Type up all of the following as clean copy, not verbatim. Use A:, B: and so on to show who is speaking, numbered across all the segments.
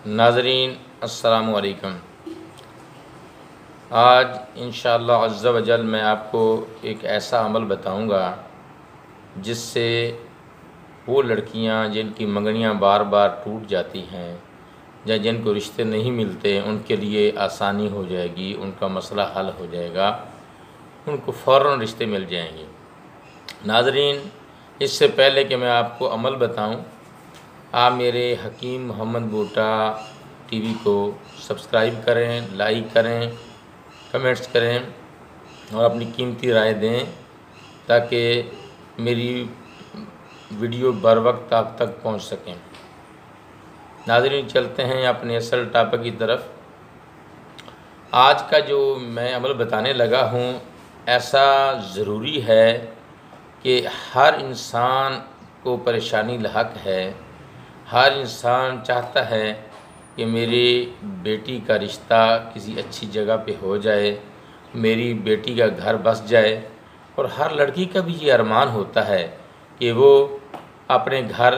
A: नाज़रीन अस्सलामु अलैकुम। आज इंशाअल्लाह अज़्ज़ा वजल मैं आपको एक ऐसा अमल बताऊंगा जिससे वो लड़कियां जिनकी मंगनियां बार बार टूट जाती हैं या जिनको रिश्ते नहीं मिलते उनके लिए आसानी हो जाएगी, उनका मसला हल हो जाएगा, उनको फ़ौरन रिश्ते मिल जाएंगे। नाज़रीन, इससे पहले कि मैं आपको अमल बताऊं, आप मेरे हकीम मोहम्मद बूटा टीवी को सब्सक्राइब करें, लाइक करें, कमेंट्स करें और अपनी कीमती राय दें ताकि मेरी वीडियो बर वक्त आप तक पहुंच सकें। नाज़रीन, चलते हैं अपने असल टॉपिक की तरफ। आज का जो मैं अमल बताने लगा हूं, ऐसा ज़रूरी है कि हर इंसान को परेशानी लाहक है। हर इंसान चाहता है कि मेरी बेटी का रिश्ता किसी अच्छी जगह पे हो जाए, मेरी बेटी का घर बस जाए, और हर लड़की का भी ये अरमान होता है कि वो अपने घर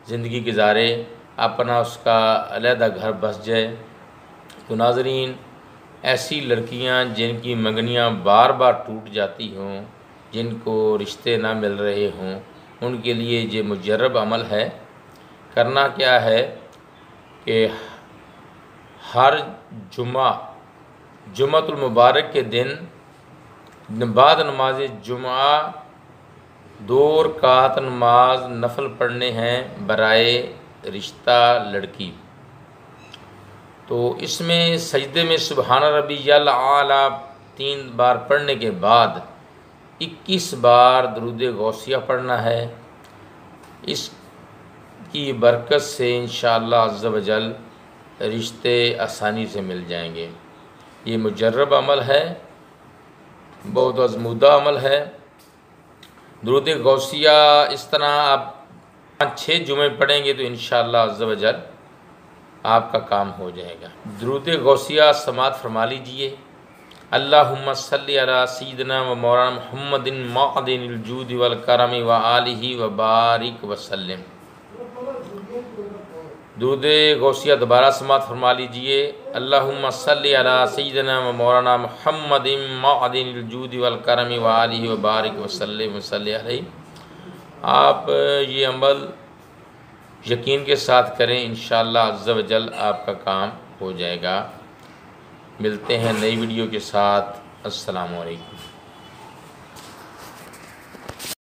A: ज़िंदगी गुजारे, अपना उसका अलहदा घर बस जाए। तो नाज़रीन, ऐसी लड़कियां जिनकी मंगनियां बार बार टूट जाती हों, जिनको रिश्ते ना मिल रहे हों, उनके लिए ये मुजर्रब अमल है। करना क्या है कि हर जुम्मतुल मुबारक के दिन बाद नमाज जुम्आ 2 रकात नमाज नफल पढ़ने हैं बराए रिश्ता लड़की। तो इसमें सजदे में सुबहान रब्बियल आला 3 बार पढ़ने के बाद 21 बार दरूद गौसिया पढ़ना है। इसकी बरकत से इंशाअल्लाह अज़्ज़ा वजल रिश्ते आसानी से मिल जाएंगे। ये मुजर्रब अमल है, बहुत आज़मूदा अमल है। दरूद गौसिया इस तरह आप 5-6 जुमे पढ़ेंगे तो इंशाअल्लाह अज़्ज़ा वजल आपका काम हो जाएगा। दरूद गौसिया समात फरमा लीजिए। अल्लाहुम्मा सल्ली अला सय्यिदिना व मौलाना मुहम्मदिन मअदिनिल जूदि वल करमी व आलिहि व बारिक व सल्लिम। दरूद गौसिया दोबारा समात फरमा लीजिए। अल्लाहुम्मा सल्ली अला सय्यिदिना व मौलाना मुहम्मदिन मअदिनिल जूदि वल करमी व आलिहि व बारिक व सल्लिम व सल्ली अलैहि। आप ये अमल यकीन के साथ करें, इंशाअल्लाह अज़्ज़ा वजल आपका काम हो जाएगा। मिलते हैं नई वीडियो के साथ। अस्सलामु अलैकुम।